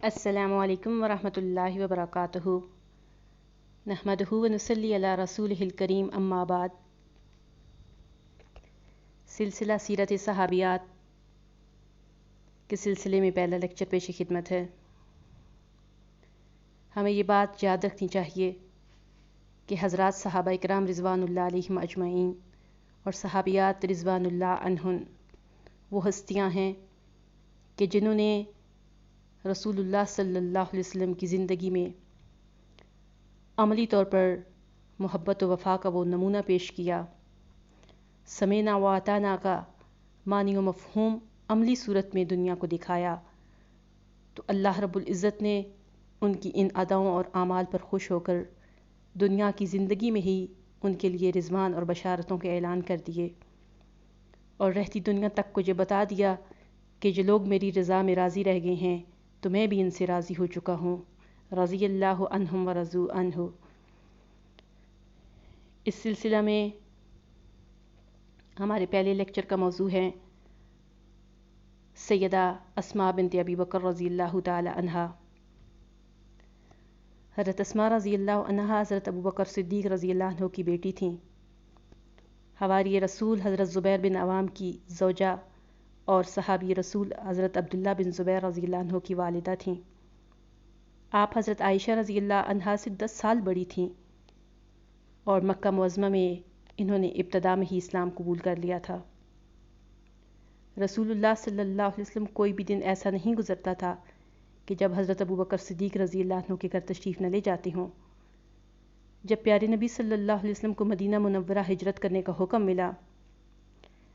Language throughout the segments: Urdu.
السلام علیکم ورحمۃ اللہ وبرکاتہ نحمدہ ونصلی علی رسولہ الکریم اما بعد۔ سلسلہ سیرت صحابیات کے سلسلے میں پہلا لیکچر پیش خدمت ہے۔ ہمیں یہ بات یاد رکھنی چاہیے کہ حضرات صحابہ اکرام رضوان اللہ علیہم اجمعین اور صحابیات رضوان اللہ عنہن وہ ہستیاں ہیں کہ جنہوں نے رسول اللہ صلی اللہ علیہ وسلم کی زندگی میں عملی طور پر محبت و وفا کا وہ نمونہ پیش کیا۔ سمینا و اطعنا کا معنی و مفہوم عملی صورت میں دنیا کو دکھایا، تو اللہ رب العزت نے ان کی ان اداؤں اور اعمال پر خوش ہو کر دنیا کی زندگی میں ہی ان کے لیے رضوان اور بشارتوں کے اعلان کر دیے، اور رہتی دنیا تک کو یہ بتا دیا کہ جو لوگ میری رضا میں راضی رہ گئے ہیں تو میں بھی ان سے راضی ہو چکا ہوں، رضی اللہ عنہم ورضوا عنہ۔ اس سلسلہ میں ہمارے پہلے لیکچر کا موضوع ہے سیدہ اسماء بنت ابی بکر رضی اللہ تعالی عنہا۔ حضرت اسماء رضی اللہ عنہا حضرت ابو بکر صدیق رضی اللہ عنہ کی بیٹی تھیں۔ حواری رسول حضرت زبیر بن عوام کی زوجہ اور صحابی رسول حضرت عبداللہ بن زبیر رضی اللہ عنہ کی والدہ تھیں۔ آپ حضرت عائشہ رضی اللہ عنہا سے 10 سال بڑی تھیں، اور مکہ معظمہ میں انہوں نے ابتدا میں ہی اسلام قبول کر لیا تھا۔ رسول اللہ صلی اللہ علیہ وسلم کوئی بھی دن ایسا نہیں گزرتا تھا کہ جب حضرت ابو بکر صدیق رضی اللہ عنہ کے گھر تشریف نہ لے جاتے ہوں۔ جب پیارے نبی صلی اللہ علیہ وسلم کو مدینہ منورہ ہجرت کرنے کا حکم ملا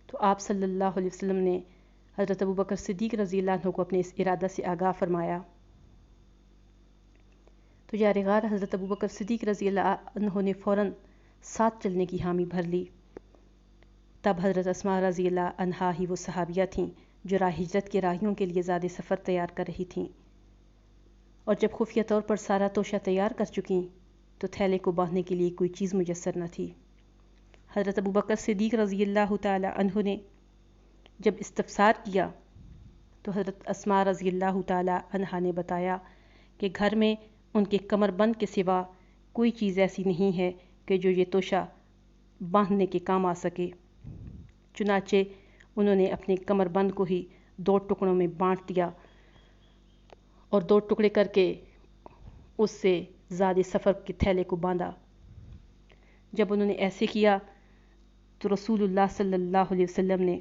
تو آپ صلی اللہ علیہ وسلم نے حضرت ابو بکر صدیق رضی اللہ عنہ کو اپنے اس ارادہ سے آگاہ فرمایا، تو یار غار حضرت ابو بکر صدیق رضی اللہ عنہ نے فوراً ساتھ چلنے کی حامی بھر لی۔ تب حضرت اسماء رضی اللہ عنہا ہی وہ صحابیہ تھیں جو راہ ہجرت کے راہیوں کے لیے زیادہ سفر تیار کر رہی تھیں، اور جب خفیہ طور پر سارا توشہ تیار کر چکیں تو تھیلے کو باندھنے کے لیے کوئی چیز میسر نہ تھی۔ حضرت ابو بکر صدیق رضی اللہ تعالی عنہ نے جب استفسار کیا تو حضرت اسماء رضی اللہ تعالی عنہا نے بتایا کہ گھر میں ان کے کمر بند کے سوا کوئی چیز ایسی نہیں ہے کہ جو یہ توشہ باندھنے کے کام آ سکے۔ چنانچہ انہوں نے اپنے کمر بند کو ہی 2 ٹکڑوں میں بانٹ دیا اور 2 ٹکڑے کر کے اس سے زیادہ سفر کے تھیلے کو باندھا۔ جب انہوں نے ایسے کیا تو رسول اللہ صلی اللہ علیہ وسلم نے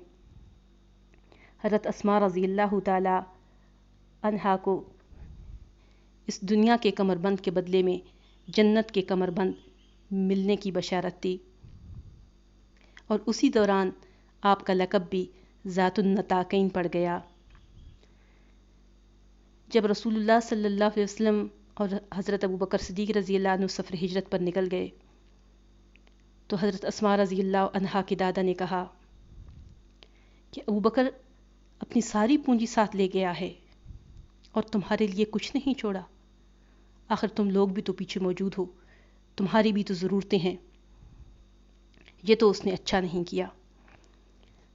حضرت اسماء رضی اللہ تعالی عنہا کو اس دنیا کے کمر بند کے بدلے میں جنت کے کمر بند ملنے کی بشارت دی، اور اسی دوران آپ کا لقب بھی ذات النطاقین پڑ گیا۔ جب رسول اللہ صلی اللہ علیہ وسلم اور حضرت ابو بکر صدیق رضی اللہ عنہ سفر ہجرت پر نکل گئے تو حضرت اسماء رضی اللہ عنہا کے دادا نے کہا کہ ابو بکر اپنی ساری پونجی ساتھ لے گیا ہے اور تمہارے لیے کچھ نہیں چھوڑا، آخر تم لوگ بھی تو پیچھے موجود ہو، تمہاری بھی تو ضرورتیں ہیں، یہ تو اس نے اچھا نہیں کیا۔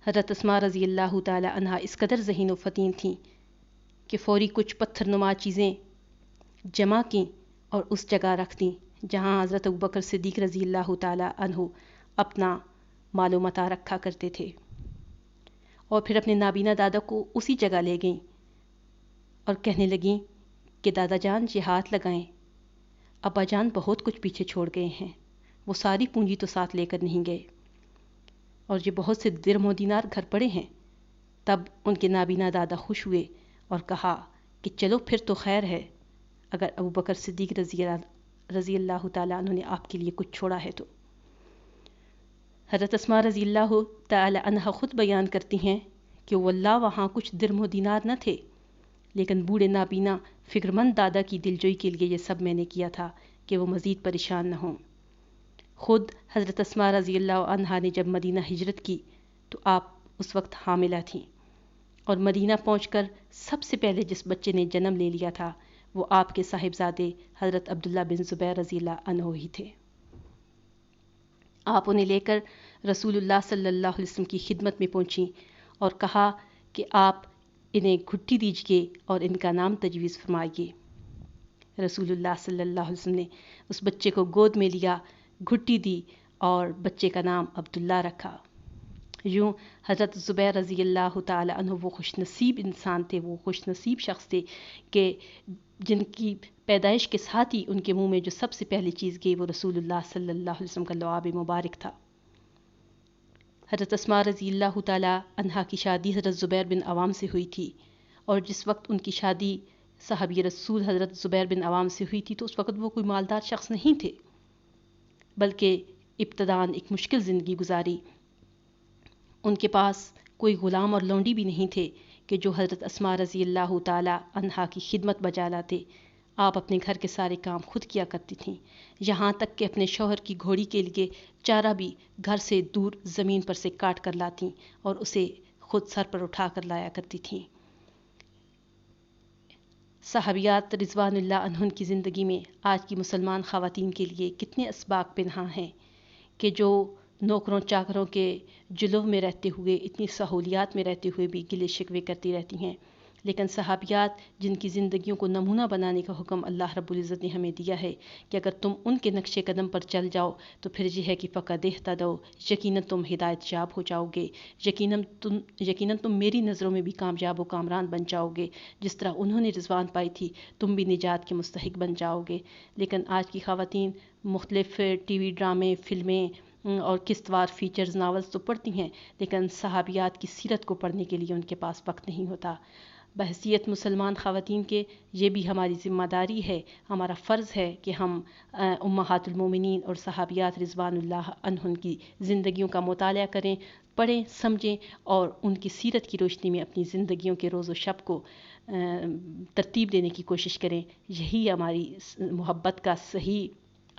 حضرت اسماء رضی اللہ تعالی عنہا اس قدر ذہین و فطین تھیں کہ فوری کچھ پتھر نما چیزیں جمع کیں اور اس جگہ رکھ دیں جہاں حضرت ابو بکر صدیق رضی اللہ تعالی عنہ اپنا مال و متاع رکھا کرتے تھے، اور پھر اپنے نابینا دادا کو اسی جگہ لے گئیں اور کہنے لگیں کہ دادا جان یہ ہاتھ لگائیں، ابا جان بہت کچھ پیچھے چھوڑ گئے ہیں، وہ ساری پونجی تو ساتھ لے کر نہیں گئے، اور یہ بہت سے درہم و دینار گھر پڑے ہیں۔ تب ان کے نابینا دادا خوش ہوئے اور کہا کہ چلو پھر تو خیر ہے، اگر ابو بکر صدیق رضی اللہ تعالیٰ عنہ نے آپ کے لیے کچھ چھوڑا ہے تو۔ حضرت اسماء رضی اللہ تعالی عنہ خود بیان کرتی ہیں کہ واللہ وہاں کچھ درہم و دینار نہ تھے، لیکن بوڑھے نابینا فکرمند دادا کی دلجوئی کے لیے یہ سب میں نے کیا تھا کہ وہ مزید پریشان نہ ہوں۔ خود حضرت اسماء رضی اللہ عنہا نے جب مدینہ ہجرت کی تو آپ اس وقت حاملہ تھیں، اور مدینہ پہنچ کر سب سے پہلے جس بچے نے جنم لے لیا تھا وہ آپ کے صاحبزادے حضرت عبداللہ بن زبیر رضی اللہ عنہ ہی تھے۔ آپ انہیں لے کر رسول اللہ صلی اللہ علیہ وسلم کی خدمت میں پہنچیں اور کہا کہ آپ انہیں گھٹی دیجیے اور ان کا نام تجویز فرمائیے۔ رسول اللہ صلی اللہ علیہ وسلم نے اس بچے کو گود میں لیا، گھٹی دی اور بچے کا نام عبداللہ رکھا۔ یوں حضرت زبیر رضی اللہ تعالی عنہ وہ خوش نصیب انسان تھے، وہ خوش نصیب شخص تھے کہ جن کی پیدائش کے ساتھ ہی ان کے منہ میں جو سب سے پہلی چیز گئی وہ رسول اللہ صلی اللہ علیہ وسلم کا لعاب مبارک تھا۔ حضرت اسماء رضی اللہ تعالی عنہا کی شادی حضرت زبیر بن عوام سے ہوئی تھی، اور جس وقت ان کی شادی صحابی رسول حضرت زبیر بن عوام سے ہوئی تھی تو اس وقت وہ کوئی مالدار شخص نہیں تھے، بلکہ ابتداً ایک مشکل زندگی گزاری۔ ان کے پاس کوئی غلام اور لونڈی بھی نہیں تھے کہ جو حضرت اسماء رضی اللہ تعالی عنہا کی خدمت بجا لاتے۔ آپ اپنے گھر کے سارے کام خود کیا کرتی تھیں، یہاں تک کہ اپنے شوہر کی گھوڑی کے لیے چارہ بھی گھر سے دور زمین پر سے کاٹ کر لاتی اور اسے خود سر پر اٹھا کر لایا کرتی تھیں۔ صحابیات رضوان اللہ عنہن کی زندگی میں آج کی مسلمان خواتین کے لیے کتنے اسباق پنہاں ہیں کہ جو نوکروں چاکروں کے جلو میں رہتے ہوئے، اتنی سہولیات میں رہتے ہوئے بھی گلے شکوے کرتی رہتی ہیں، لیکن صحابیات جن کی زندگیوں کو نمونہ بنانے کا حکم اللہ رب العزت نے ہمیں دیا ہے کہ اگر تم ان کے نقش قدم پر چل جاؤ تو پھر یہ ہے کہ فقد اہتدوا، یقیناً تم ہدایت یاب ہو جاؤ گے، یقیناً تم میری نظروں میں بھی کامیاب و کامران بن جاؤ گے، جس طرح انہوں نے رضوان پائی تھی تم بھی نجات کے مستحق بن جاؤ گے۔ لیکن آج کی خواتین مختلف ٹی وی ڈرامے، فلمیں اور قسط وار فیچرز، ناولز تو پڑھتی ہیں، لیکن صحابیات کی سیرت کو پڑھنے کے لیے ان کے پاس وقت نہیں ہوتا۔ بحیثیت مسلمان خواتین کے یہ بھی ہماری ذمہ داری ہے، ہمارا فرض ہے کہ ہم امہات المومنین اور صحابیات رضوان اللہ عنہن کی زندگیوں کا مطالعہ کریں، پڑھیں، سمجھیں اور ان کی سیرت کی روشنی میں اپنی زندگیوں کے روز و شب کو ترتیب دینے کی کوشش کریں۔ یہی ہماری محبت کا صحیح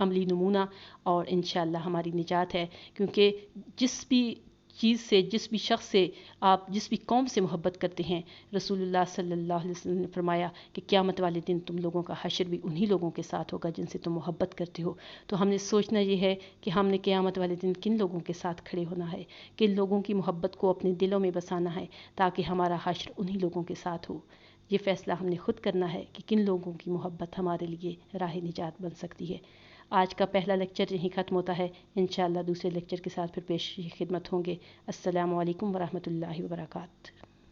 عملی نمونہ اور انشاءاللہ ہماری نجات ہے، کیونکہ جس بھی چیز سے، جس بھی شخص سے آپ جس بھی قوم سے محبت کرتے ہیں، رسول اللہ صلی اللہ علیہ وسلم نے فرمایا کہ قیامت والے دن تم لوگوں کا حشر بھی انہی لوگوں کے ساتھ ہوگا جن سے تم محبت کرتے ہو۔ تو ہم نے سوچنا یہ ہے کہ ہم نے قیامت والے دن کن لوگوں کے ساتھ کھڑے ہونا ہے، کن لوگوں کی محبت کو اپنے دلوں میں بسانا ہے تاکہ ہمارا حشر انہی لوگوں کے ساتھ ہو۔ یہ فیصلہ ہم نے خود کرنا ہے کہ کن لوگوں کی محبت ہمارے لیے راہ نجات بن سکتی ہے۔ آج کا پہلا لیکچر یہیں ختم ہوتا ہے، انشاءاللہ دوسرے لیکچر کے ساتھ پھر پیش خدمت ہوں گے۔ السلام علیکم ورحمۃ اللہ وبرکاتہ۔